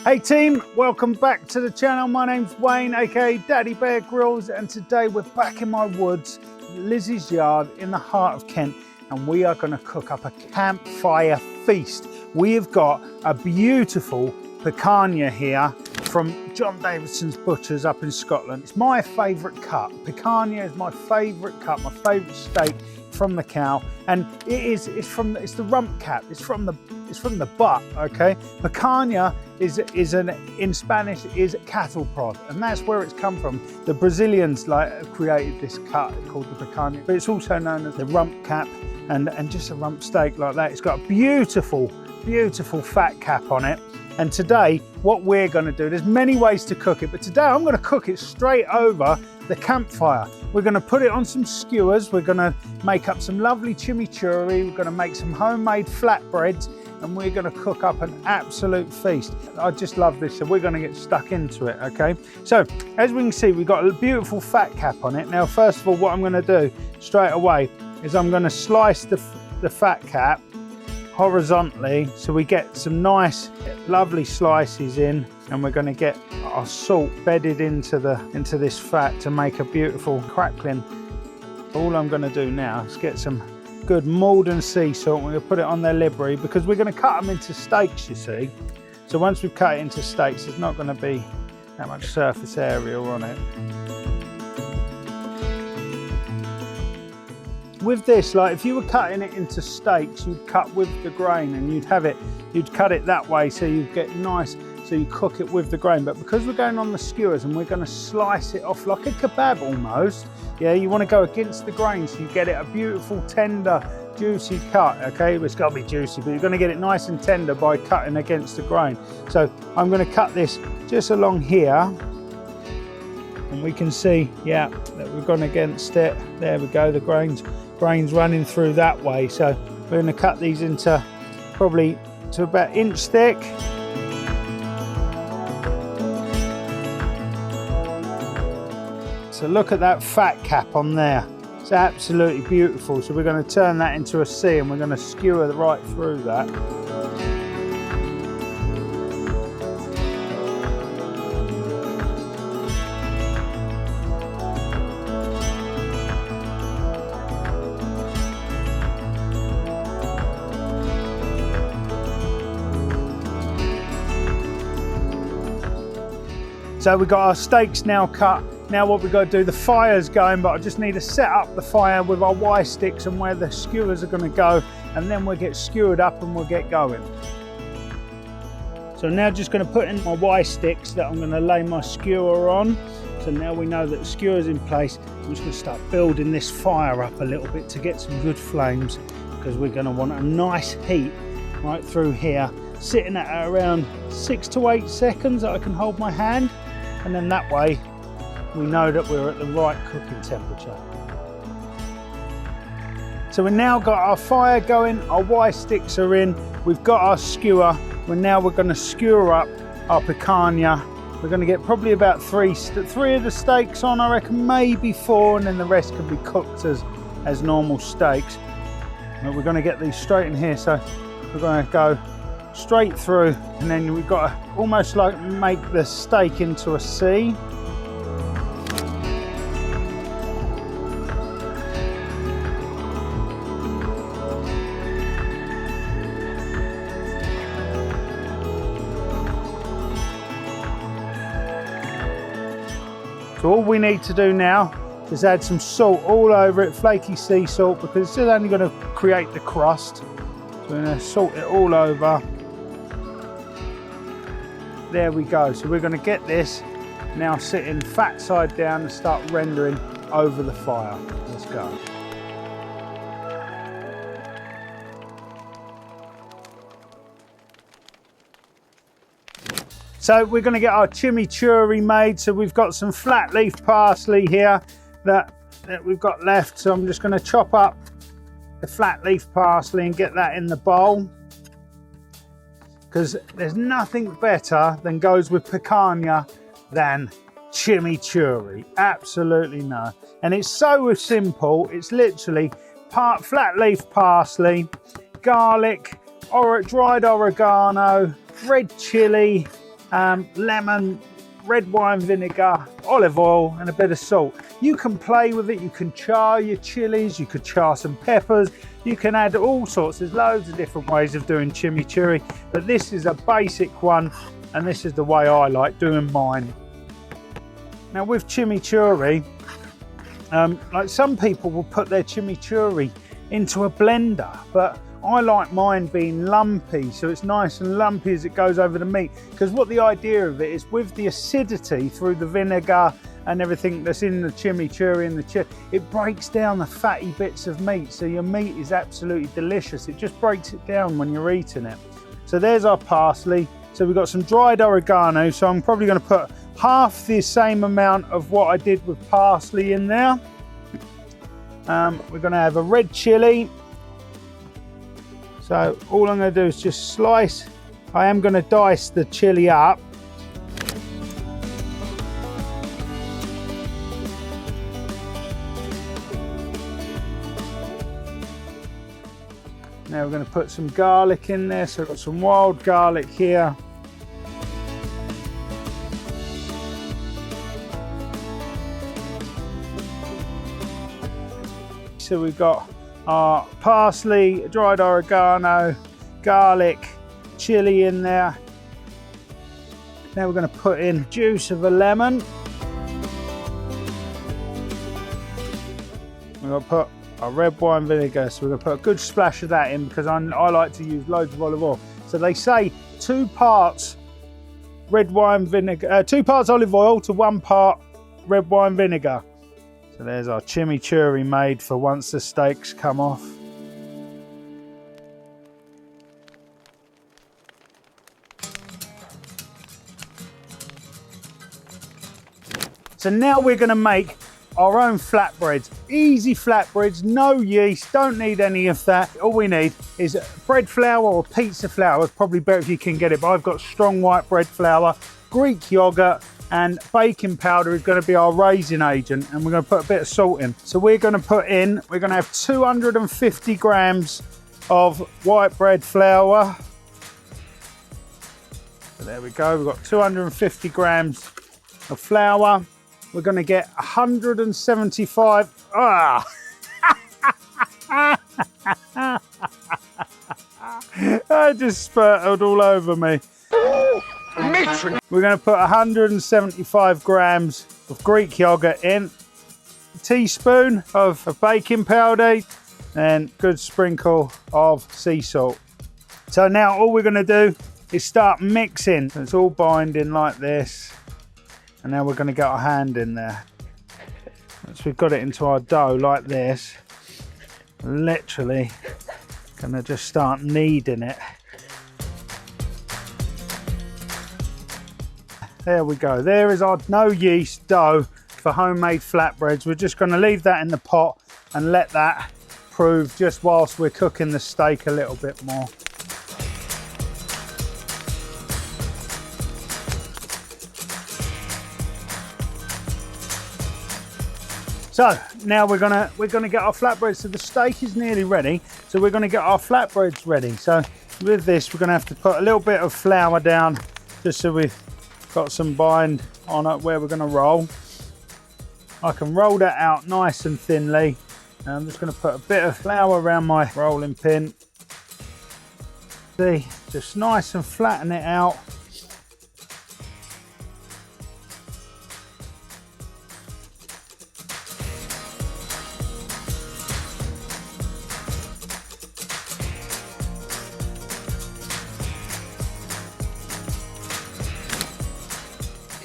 Hey team, welcome back to the channel. My name's Wayne, aka Daddy Bear Grills, and today we're back in my woods, Lizzie's yard in the heart of Kent, and we are going to cook up a campfire feast. We have got a beautiful picanha here from John Davidson's Butchers up in Scotland. It's my favourite cut. Picanha is my favourite cut, my favourite steak from the cow, and it's the rump cap. It's from the butt. Okay, picanha in Spanish is cattle prod, and that's where it's come from. The Brazilians created this cut called the picanha, but it's also known as the rump cap, and just a rump steak like that. It's got a beautiful fat cap on it. And today, what we're going to do, there's many ways to cook it, but today I'm going to cook it straight over the campfire. We're going to put it on some skewers. We're going to make up some lovely chimichurri. We're going to make some homemade flatbreads, and we're going to cook up an absolute feast. I just love this, so we're going to get stuck into it, okay? So, as we can see, we've got a beautiful fat cap on it. Now, first of all, what I'm going to do straight away is I'm going to slice the fat cap horizontally, so we get some nice lovely slices in, and we're going to get our salt bedded into this fat to make a beautiful crackling. All I'm going to do now is get some good Maldon sea salt. We're going to put it on their livery because we're going to cut them into steaks, you see. So once we've cut it into steaks, there's not going to be that much surface area on it. With this, like if you were cutting it into steaks, you'd cut with the grain, and you'd cut it that way so you get nice, so you cook it with the grain. But because we're going on the skewers and we're going to slice it off like a kebab almost, yeah, you want to go against the grain so you get it a beautiful, tender, juicy cut, okay? It's got to be juicy, but you're going to get it nice and tender by cutting against the grain. So I'm going to cut this just along here, and we can see, yeah, that we've gone against it. There we go, the grains running through that way. So we're going to cut these into probably to about inch thick. So look at that fat cap on there. It's absolutely beautiful. So we're going to turn that into a C, and we're going to skewer right through that. So we've got our steaks now cut. Now what we've got to do, the fire's going, but I just need to set up the fire with our Y sticks and where the skewers are going to go, and then we'll get skewered up and we'll get going. So now just going to put in my Y sticks that I'm going to lay my skewer on. So now we know that the skewer's in place. I'm just going to start building this fire up a little bit to get some good flames, because we're going to want a nice heat right through here, sitting at around 6 to 8 seconds that I can hold my hand. And then that way we know that we're at the right cooking temperature. So we've now got our fire going, our Y sticks are in, we've got our skewer. We're going to skewer up our picanha. We're going to get probably about three of the steaks on, I reckon, maybe 4, and then the rest can be cooked as normal steaks. But we're going to get these straight in here, so we're going to go straight through, and then we've got to almost like make the steak into a C. So all we need to do now is add some salt all over it, flaky sea salt, because it's only going to create the crust. So we're going to salt it all over. There we go. So we're going to get this now sitting fat side down and start rendering over the fire. Let's go. So we're going to get our chimichurri made. So we've got some flat leaf parsley here that we've got left. So I'm just going to chop up the flat leaf parsley and get that in the bowl, because there's nothing better than goes with picanha than chimichurri. Absolutely no. And it's so simple. It's literally flat leaf parsley, garlic, dried oregano, red chili, lemon, red wine vinegar, olive oil, and a bit of salt. You can play with it, you can char your chilies, you could char some peppers, you can add all sorts. There's loads of different ways of doing chimichurri, but this is a basic one, and this is the way I like doing mine. Now with chimichurri, like some people will put their chimichurri into a blender, but I like mine being lumpy, so it's nice and lumpy as it goes over the meat. Because what the idea of it is, with the acidity through the vinegar and everything that's in the chimichurri and it breaks down the fatty bits of meat, so your meat is absolutely delicious. It just breaks it down when you're eating it. So there's our parsley. So we've got some dried oregano, so I'm probably going to put half the same amount of what I did with parsley in there. We're going to have a red chili. So all I'm going to do is just slice. I am going to dice the chili up. Now we're going to put some garlic in there. So I've got some wild garlic here. So we've got our parsley, dried oregano, garlic, chili in there. Now we're going to put in juice of a lemon. We're going to put our red wine vinegar, so we're going to put a good splash of that in because I like to use loads of olive oil. So they say 2 parts red wine vinegar, 2 parts olive oil to 1 part red wine vinegar. So there's our chimichurri made for once the steaks come off. So now we're going to make our own flatbreads. Easy flatbreads, no yeast, don't need any of that. All we need is bread flour or pizza flour. It's probably better if you can get it, but I've got strong white bread flour, Greek yogurt, and baking powder is going to be our raising agent, and we're going to put a bit of salt in. So we're going to have 250 grams of white bread flour. So there we go, we've got 250 grams of flour. We're going to get 175, I just spurted all over me. We're going to put 175 grams of Greek yogurt in, a teaspoon of baking powder, and a good sprinkle of sea salt. So now all we're going to do is start mixing. So it's all binding like this, and now we're going to get our hand in there. Once we've got it into our dough like this, literally going to just start kneading it. There we go. There is our no yeast dough for homemade flatbreads. We're just going to leave that in the pot and let that prove just whilst we're cooking the steak a little bit more. So now we're gonna get our flatbreads. So the steak is nearly ready. So we're gonna get our flatbreads ready. So with this, we're gonna have to put a little bit of flour down just so we've got some bind on it where we're going to roll. I can roll that out nice and thinly. And I'm just going to put a bit of flour around my rolling pin. See, just nice and flatten it out.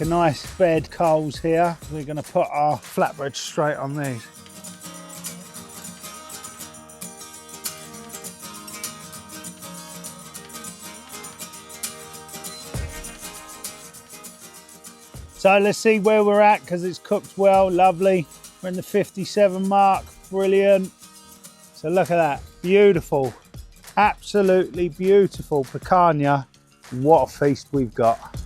A nice bed coals here. We're going to put our flatbread straight on these. So let's see where we're at, because it's cooked well. Lovely. We're in the 57 mark. Brilliant. So look at that. Beautiful. Absolutely beautiful picanha. What a feast we've got.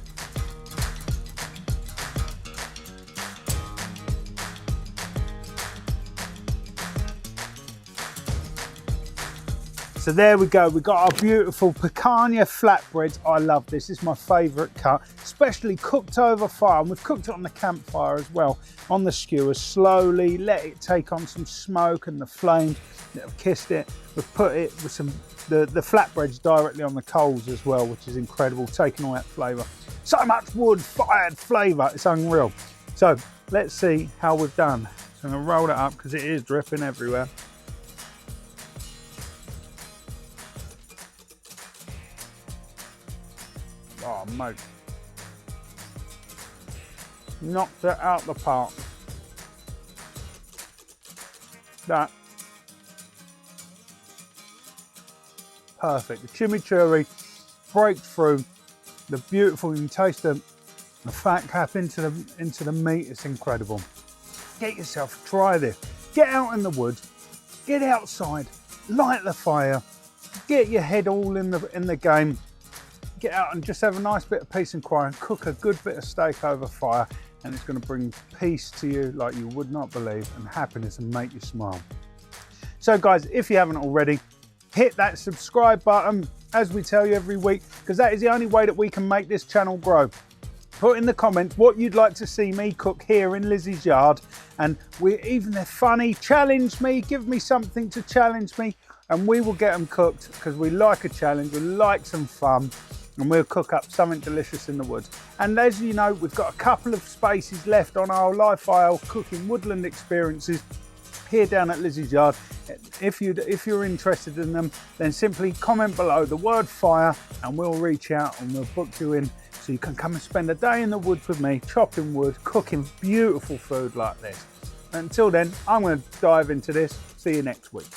So there we go, we got our beautiful picanha flatbreads. I love this, this is my favourite cut, especially cooked over fire. And we've cooked it on the campfire as well, on the skewer, slowly, let it take on some smoke and the flames that have kissed it. We've put it with some, the flatbreads directly on the coals as well, which is incredible, taking all that flavour. So much wood-fired flavour, it's unreal. So let's see how we've done. So I'm gonna roll it up because it is dripping everywhere. Oh mate, knocked it out the park. That, perfect. The chimichurri breaks through, the beautiful, you can taste the fat cap into the meat, it's incredible. Get yourself, try this. Get out in the woods, get outside, light the fire, get your head all in the game. Get out and just have a nice bit of peace and quiet and cook a good bit of steak over fire, and it's going to bring peace to you like you would not believe, and happiness, and make you smile. So guys, if you haven't already, hit that subscribe button, as we tell you every week, because that is the only way that we can make this channel grow. Put in the comments what you'd like to see me cook here in Lizzie's yard, and they're funny, challenge me, give me something to challenge me, and we will get them cooked, because we like a challenge, we like some fun. And we'll cook up something delicious in the woods. And as you know, we've got a couple of spaces left on our live file cooking woodland experiences here down at Lizzie's yard. If you're interested in them, then simply comment below the word fire and we'll reach out and we'll book you in so you can come and spend a day in the woods with me, chopping wood, cooking beautiful food like this. Until then, I'm going to dive into this. See you next week.